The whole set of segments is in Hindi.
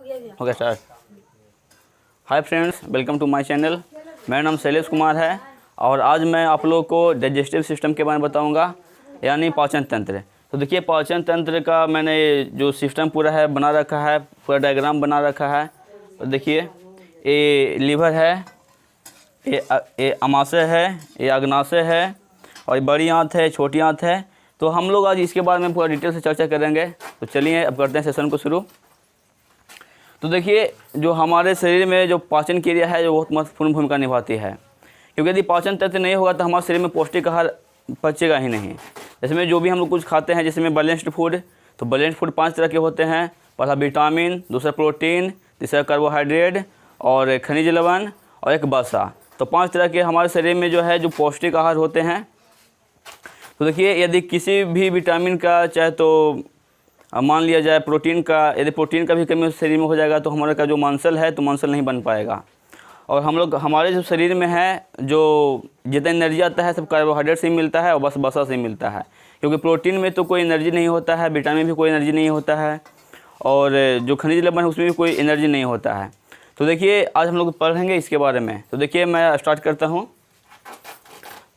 Okay start. Hi friends, welcome to my channel. मेरा नाम शैलेश कुमार है और आज मैं आप लोगों को डाइजेस्टिव सिस्टम के बारे में बताऊंगा, यानी पाचन तंत्र। तो देखिए, पाचन तंत्र का मैंने जो सिस्टम पूरा है बना रखा है, पूरा डायग्राम बना रखा है। तो देखिए, ये लीवर है, ये अमाशय है, ये अग्नाशय है और ये बड़ी आंत है, छोटी आंत है। तो हम लोग आज इसके बारे में पूरा डिटेल से चर्चा करेंगे। तो चलिए अब करते हैं सेशन को शुरू। तो देखिए, जो हमारे शरीर में जो पाचन क्रिया है जो बहुत महत्वपूर्ण भूमिका निभाती है, क्योंकि यदि पाचन तंत्र नहीं होगा तो हमारे शरीर में पौष्टिक आहार पचेगा ही नहीं। इसमें जो भी हम लोग कुछ खाते हैं, जिसमें बैलेंस्ड फूड, तो बैलेंस्ड फूड 5 तरह के होते हैं। पहला विटामिन, दूसरा प्रोटीन, तीसरा कार्बोहाइड्रेट और खनिज लवण और एक वसा। तो 5 तरह के हमारे शरीर में जो है जो पौष्टिक आहार होते हैं। तो देखिए, यदि किसी भी विटामिन का, चाहे तो मान लिया जाए प्रोटीन का, यदि प्रोटीन का भी कमी शरीर में हो जाएगा तो हमारे का जो मांसल है तो मांसल नहीं बन पाएगा। और हम लोग हमारे जो शरीर में है जो जितना एनर्जी आता है सब कार्बोहाइड्रेट से ही मिलता है और बस वसा से ही मिलता है, क्योंकि प्रोटीन में तो कोई एनर्जी नहीं होता है, विटामिन में भी कोई एनर्जी नहीं होता है और जो खनिज लवण है उसमें भी कोई एनर्जी नहीं होता है। तो देखिए, आज हम लोग पढ़ेंगे इसके बारे में। तो देखिए, मैं स्टार्ट करता हूँ।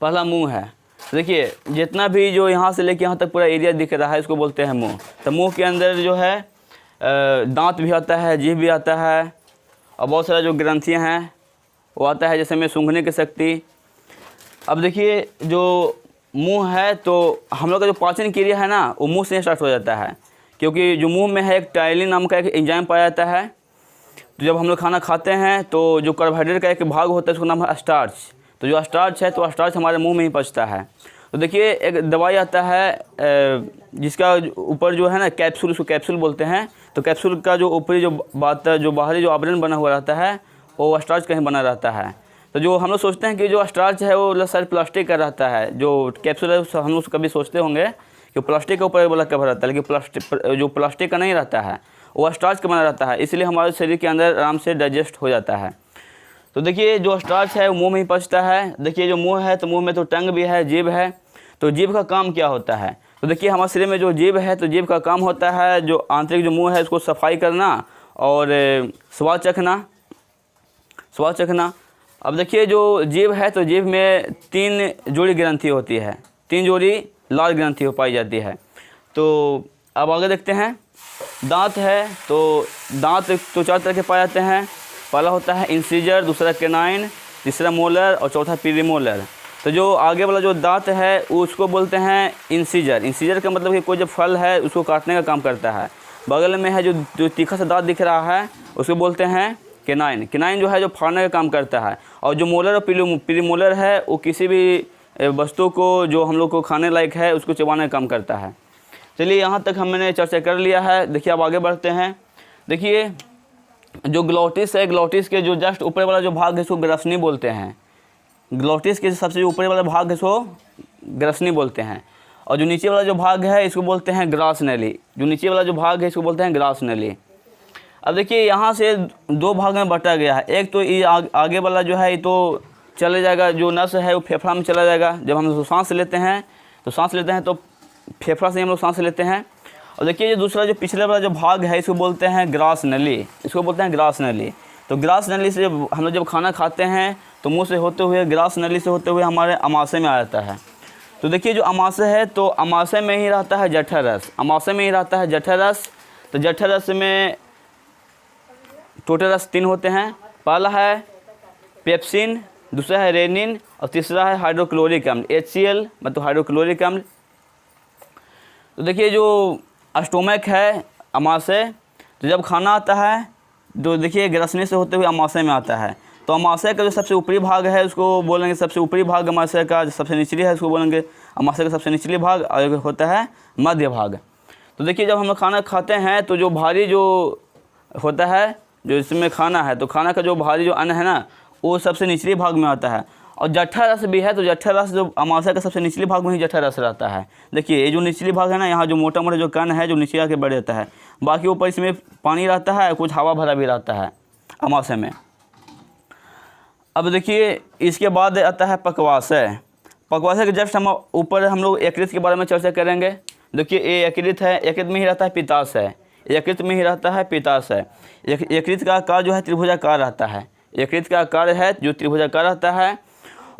पहला मुँह है। देखिए, जितना भी जो यहाँ से लेके यहाँ तक पूरा एरिया दिख रहा है इसको बोलते हैं मुंह। तो मुंह के अंदर जो है दांत भी आता है, जीभ भी आता है और बहुत सारा जो ग्रंथियाँ हैं वो आता है, जैसे में सूंघने की शक्ति। अब देखिए, जो मुंह है तो हम लोग का जो पाचन क्रिया है ना वो मुंह से स्टार्ट हो जाता है, क्योंकि जो मुंह में है एक टाइलिन नाम का एक एंजाइम पाया जाता है। तो जब हम लोग खाना खाते हैं तो जो कार्बोहाइड्रेट का एक भाग होता है उसका नाम है स्टार्च। तो जो स्टार्च है तो स्टार्च हमारे मुंह में ही पचता है। तो देखिए, एक दवाई आता है जिसका ऊपर जो है ना कैप्सूल, उसको कैप्सूल बोलते हैं। तो कैप्सूल का जो ऊपरी जो जो बाहरी जो आवरण बना हुआ रहता है वो स्टार्च कहीं बना रहता है। तो जो हम लोग सोचते हैं कि जो स्टार्च है वो शायद प्लास्टिक का रहता है, जो कैप्सूल है हम लोग कभी सोचते होंगे कि प्लास्टिक के ऊपर वाला कवर रहता है, लेकिन जो प्लास्टिक का नहीं रहता है वो स्टार्च का बना रहता है, इसलिए हमारे शरीर के अंदर आराम से डाइजेस्ट हो जाता है। तो देखिए, जो स्टार्च है वो मुंह में ही पचता है। देखिए, जो मुंह है तो मुंह में तो टंग भी है, जीभ है। तो जीभ का काम क्या होता है? तो देखिए, हमारे शरीर में जो जीभ है तो जीभ का काम होता है जो आंतरिक जो मुंह है उसको सफाई करना और स्वाद चखना। अब देखिए, जो जीभ है तो जीभ में 3 जोड़ी ग्रंथि होती है, 3 जोड़ी लाल ग्रंथि हो पाई जाती है। तो अब आगे देखते हैं। दांत है तो दांत तो 4 तरह के पाए जाते हैं। पहला होता है इंसीजर, दूसरा केनाइन, तीसरा मोलर और चौथा प्रीमोलर। तो जो आगे वाला जो दांत है उसको बोलते हैं इंसीजर। इंसीजर का मतलब कि कोई जो फल है उसको काटने का काम करता है। बगल में है जो तीखा सा दांत दिख रहा है उसको बोलते हैं केनाइन। केनाइन जो है जो फाड़ने का काम करता है। और जो मोलर और प्रीमोलर है वो किसी भी वस्तु को जो हम लोग को खाने लायक है उसको चबाने का काम करता है। चलिए, यहाँ तक हमने चर्चा कर लिया है। देखिए, अब आगे बढ़ते हैं। देखिए, जो ग्लोटिस है, ग्लोटिस के जो जस्ट ऊपर वाला जो भाग है इसको ग्रसनी बोलते हैं। ग्लोटिस के सबसे ऊपर वाला भाग है इसको ग्रसनी बोलते हैं। और जो नीचे वाला जो भाग है इसको बोलते हैं ग्रास नली। जो नीचे वाला जो भाग है इसको बोलते हैं ग्रास नली। अब देखिए, यहाँ से 2 भाग में बांटा गया है। एक तो ये आगे वाला जो है ये तो चले जाएगा, जो नस है वो फेफड़ा में चला जाएगा। जब हम लोग सांस लेते हैं तो फेफड़ा से हम लोग सांस लेते हैं। और देखिए, जो दूसरा जो पिछले वाला जो भाग है इसको बोलते हैं ग्रास नली। इसको बोलते हैं ग्रास नली। तो ग्रास नली से हम लोग जब खाना खाते हैं तो मुंह से होते हुए ग्रास नली से होते हुए हमारे अमाशय में आ जाता है। तो देखिए, जो अमाशय है तो अमाशय में ही रहता है जठर रस। अमाशय में ही रहता है जठर रस। तो जठर रस में टोटल रस 3 होते हैं। पहला है पेप्सिन, दूसरा है रेनिन और तीसरा है हाइड्रोक्लोरिक अम्ल, HCl मतलब हाइड्रोक्लोरिक अम्ल। तो देखिए, जो स्टोमक है अमाशय, तो जब खाना आता है तो देखिए ग्रसनी से होते हुए अमाशय में आता है। तो अमाशय का जो सबसे ऊपरी भाग है उसको बोलेंगे सबसे ऊपरी भाग, अमाशय का जो सबसे निचली है उसको बोलेंगे अमाशय का सबसे निचली भाग, और होता है मध्य भाग। तो देखिए, जब हम लोग खाना खाते हैं तो जो भारी जो होता है, जो इसमें खाना है तो खाना का जो भारी जो अन्न है ना वो सबसे निचले भाग में आता है। और जठर रस भी है तो जठर रस जो अमाशय का सबसे निचले भाग में ही जठर रस रहता है। देखिए, ये जो निचली भाग है ना, यहाँ जो मोटा मोटा जो कण है जो नीचे आके बढ़ जाता है, बाकी ऊपर इसमें पानी रहता है, कुछ हवा भरा भी रहता है अमाशय में। अब देखिए, इसके बाद आता है पक्वाशय। पक्वाशय के जस्ट हम लोग यकृत के बारे में चर्चा करेंगे। देखिए, ये यकृत है, यकृत में ही रहता है पित्ताशय। यकृत में ही रहता है पित्ताशय। यकृत का आकार जो है त्रिभुजाकार रहता है, यकृत का आकार है जो त्रिभुजाकार रहता है।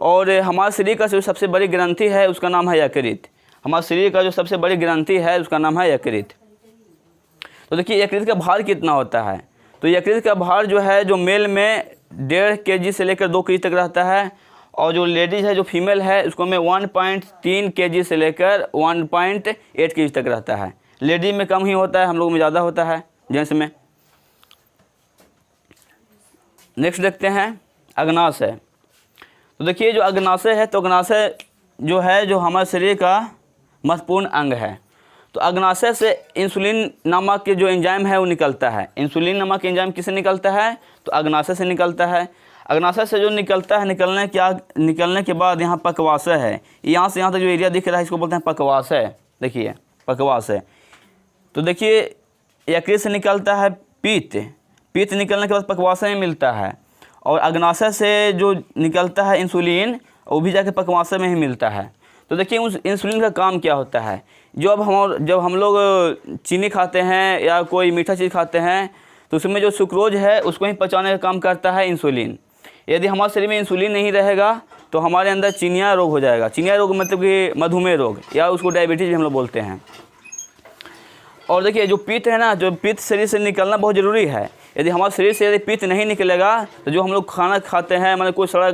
और हमारे शरीर का जो सबसे बड़ी ग्रंथि है उसका नाम है यकृत। हमारे शरीर का जो सबसे बड़ी ग्रंथि है उसका नाम है यकृत। तो देखिए यकृत का भार कितना होता है, तो यकृत का भार जो है जो मेल में 1.5 kg से लेकर 2 kg तक रहता है, और जो लेडीज़ है जो फीमेल है उसको में 1.3 kg से लेकर 1.8 kg तक रहता है। लेडीज में कम ही होता है, हम लोगों में ज़्यादा होता है जेंट्स में। नेक्स्ट देखते हैं अग्नाशय। तो देखिए जो अग्नाशय है, तो अग्नाशय जो है जो हमारे शरीर का महत्वपूर्ण अंग है। तो अग्नाशय से इंसुलिन नामक के जो एंजाइम है वो निकलता है। इंसुलिन नामक एंजाइम किससे निकलता है, तो अग्नाशय से निकलता है। अग्नाशय से जो निकलता है, निकलने के बाद यहाँ पक्वाशय है, यहाँ से यहाँ तक जो एरिया दिख रहा है इसको बोलते हैं पक्वाशय। देखिए पक्वाशय। तो देखिए यकृत से निकलता है पित्त निकलने के बाद पक्वाशय में मिलता है, और अग्नाशय से जो निकलता है इंसुलिन वो भी जाके पक्वाशय में ही मिलता है। तो देखिए उस इंसुलिन का काम क्या होता है, जब हम लोग चीनी खाते हैं या कोई मीठा चीज़ खाते हैं तो उसमें जो सुक्रोज है उसको ही पचाने का काम करता है इंसुलिन। यदि हमारे शरीर में इंसुलिन नहीं रहेगा तो हमारे अंदर चिनिया रोग हो जाएगा। चिनिया रोग मतलब कि मधुमेह रोग, या उसको डायबिटीज़ भी हम लोग बोलते हैं। और देखिए जो पित्त है ना, जो पित्त शरीर से निकलना बहुत ज़रूरी है। यदि हमारे शरीर से यदि पित्त नहीं निकलेगा तो जो हम लोग खाना खाते हैं, मतलब कोई सड़ा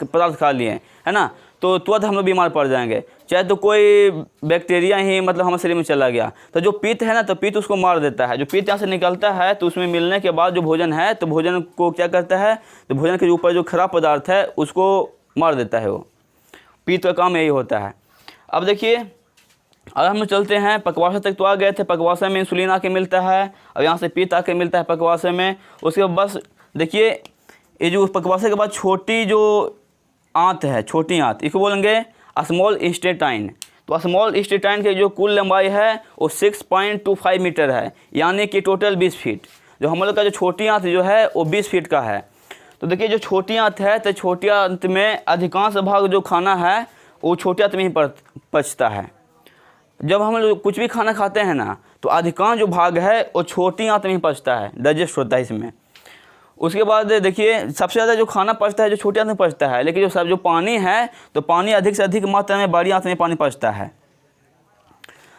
पदार्थ खा लिए है ना, तो तुरंत हम लोग बीमार पड़ जाएंगे। चाहे तो कोई बैक्टीरिया ही मतलब हमारे शरीर में चला गया, तो जो पित्त है ना, तो पित्त उसको मार देता है। जो पित्त यहाँ से निकलता है तो उसमें मिलने के बाद जो भोजन है, तो भोजन को क्या करता है, तो भोजन के ऊपर जो खराब पदार्थ है उसको मार देता है। वो पित्त का काम यही होता है। अब देखिए अब हम चलते हैं पक्वाशय तक, तो आ गए थे। पक्वाशय में इंसुलिन आके मिलता है, और यहाँ से पित्त आके मिलता है पक्वाशय में। उसके बाद बस देखिए ये जो पक्वाशय के बाद छोटी जो आंत है, छोटी आंत, इसको बोलेंगे स्मॉल इंटेस्टाइन। तो स्मॉल इंटेस्टाइन की जो कुल लंबाई है वो 6.25 मीटर है, यानी कि टोटल 20 फीट। जो हम लोग का जो छोटी आंत जो है वो 20 फीट का है। तो देखिए जो छोटी आंत है, तो छोटी आंत में अधिकांश भाग जो खाना है वो छोटी आंत में ही पचता है। जब हम लोग कुछ भी खाना खाते हैं ना, तो अधिकांश जो भाग है वो छोटी आंत में ही पचता है, डाइजेस्ट होता है इसमें। उसके बाद देखिए सबसे ज़्यादा जो खाना पचता है जो छोटी आंत में पचता है, लेकिन जो पानी है, तो पानी अधिक से अधिक मात्रा में बड़ी आंत में पानी पचता है।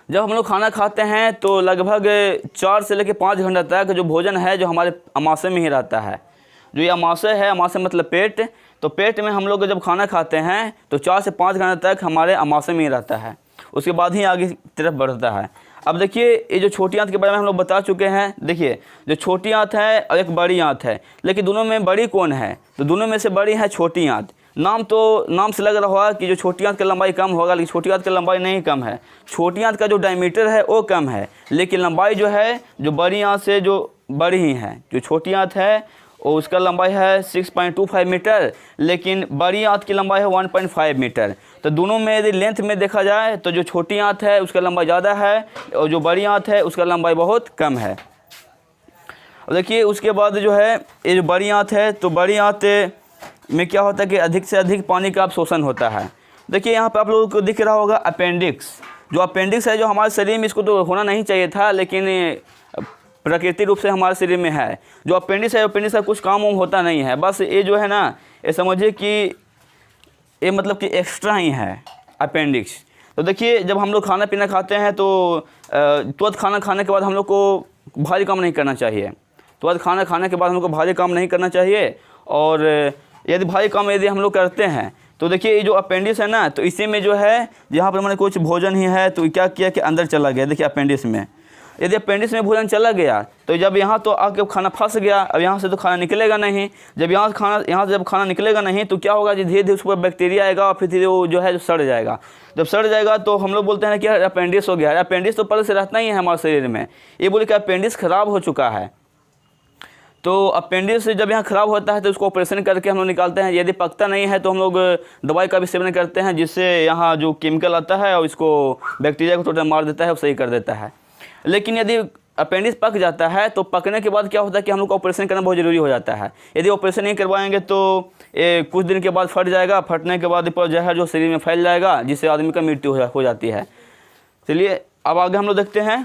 जब हम लोग खाना खाते हैं तो लगभग 4 से लेकर 5 घंटे तक जो भोजन है जो हमारे अमाशय में ही रहता है। जो ये अमाशय है, अमाशय मतलब पेट, तो पेट में हम लोग जब खाना खाते हैं तो 4 से 5 घंटे तक हमारे अमाशय में ही रहता है। उसके बाद ही आगे की तरफ बढ़ता है। अब देखिए ये जो छोटी आंत के बारे में हम लोग बता चुके हैं। देखिए जो छोटी आंत है और एक बड़ी आंत है, लेकिन दोनों में बड़ी कौन है, तो दोनों में से बड़ी है छोटी आंत। नाम से लग रहा होगा कि जो छोटी आंत की लंबाई कम होगा, लेकिन छोटी आंत की लंबाई नहीं कम है। छोटी आंत का जो डायमीटर है वो कम है, लेकिन लंबाई जो है जो बड़ी आंत से जो बड़ी ही है। जो छोटी आंत है और उसका लंबाई है 6.25 मीटर, लेकिन बड़ी आंत की लंबाई है 1.5 मीटर। तो दोनों में यदि लेंथ में देखा जाए तो जो छोटी आंत है उसका लंबाई ज़्यादा है, और जो बड़ी आंत है उसका लंबाई बहुत कम है। और देखिए उसके बाद जो है ये जो बड़ी आंत है, तो बड़ी आंत में क्या होता है कि अधिक से अधिक पानी का अवशोषण होता है। देखिए यहाँ पर आप लोगों को दिख रहा होगा अपेंडिक्स। जो अपेंडिक्स है जो हमारे शरीर में, इसको तो होना नहीं चाहिए था, लेकिन प्राकृतिक रूप से हमारे शरीर में है। जो अपेंडिक्स है, अपेंडिक्स का कुछ काम होता नहीं है, बस ये जो है ना, ये समझिए कि ये मतलब कि एक्स्ट्रा ही है अपेंडिक्स। तो देखिए जब हम लोग खाना पीना खाते हैं तो तुरंत खाना खाने के बाद हम लोग को भारी काम नहीं करना चाहिए। तुरंत खाना खाने के बाद हम लोग को भारी काम नहीं करना चाहिए। और यदि भारी काम यदि हम लोग करते हैं तो देखिए ये जो अपेंडिक्स है ना, तो इसी में जो है जहाँ पर मैंने कुछ भोजन ही है तो क्या किया कि अंदर चला गया। देखिए अपेंडिक्स में, यदि अपेंडिक्स में भोजन चला गया तो जब यहाँ तो आके खाना फंस गया, अब यहाँ से तो खाना निकलेगा नहीं। जब यहाँ से जब खाना निकलेगा नहीं तो क्या होगा, धीरे धीरे उस पर बैक्टीरिया आएगा और फिर धीरे वो जो है जो सड़ जाएगा। जब सड़ जाएगा तो हम लोग बोलते हैं कि अपेंडिक्स हो गया। अपेंडिक्स तो पहले से रहता ही है हमारे शरीर में। ये बोले कि अपेंडिक्स ख़राब हो चुका है। तो अपेंडिक्स जब यहाँ ख़राब होता है तो उसको ऑपरेशन करके हम लोग निकालते हैं। यदि पकता नहीं है तो हम लोग दवाई का भी सेवन करते हैं, जिससे यहाँ जो केमिकल आता है और इसको बैक्टीरिया को टोटल मार देता है और सही कर देता है। लेकिन यदि अपेंडिक्स पक जाता है तो पकने के बाद क्या होता है कि हम लोग को ऑपरेशन करना बहुत ज़रूरी हो जाता है। यदि ऑपरेशन नहीं करवाएंगे तो कुछ दिन के बाद फट जाएगा। फटने के बाद जहर जो शरीर में फैल जाएगा, जिससे आदमी का मृत्यु हो जाती है। चलिए अब आगे हम लोग देखते हैं।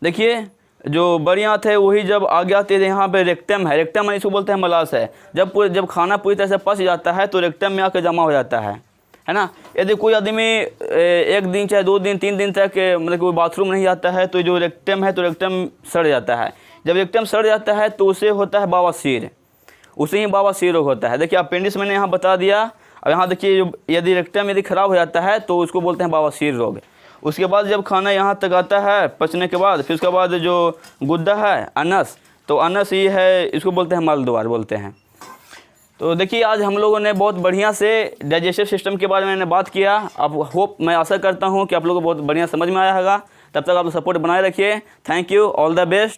देखिए जो बढ़िया थे वही जब आ गया तो यहाँ पे रेक्टम है, रेक्टम इसको बोलते हैं मलाशय। जब खाना पूरी तरह से पच जाता है तो रेक्टम में आकर जमा हो जाता है ना। यदि कोई आदमी 1 दिन चाहे 2 दिन 3 दिन तक मतलब कोई बाथरूम नहीं आता है तो जो रेक्टम है तो रेक्टम सड़ जाता है। जब रेक्टम सड़ जाता है तो उसे होता है बवासीर, उसे ही बवासीर रोग होता है। देखिए अपेंडिक्स मैंने यहाँ बता दिया। अब यहाँ देखिए यदि रेक्टम यदि ख़राब हो जाता है तो उसको बोलते हैं बवासीर रोग। उसके बाद जब खाना यहाँ तक आता है पचने के बाद, फिर उसके बाद जो गुद्दा है अनस, तो अनस ही है, इसको बोलते हैं मलद्वार बोलते हैं। तो देखिए आज हम लोगों ने बहुत बढ़िया से डाइजेस्टिव सिस्टम के बारे में मैंने बात किया। अब मैं आशा करता हूँ कि आप लोगों को बहुत बढ़िया समझ में आया होगा। तब तक आप सपोर्ट बनाए रखिए। Thank you, all the best.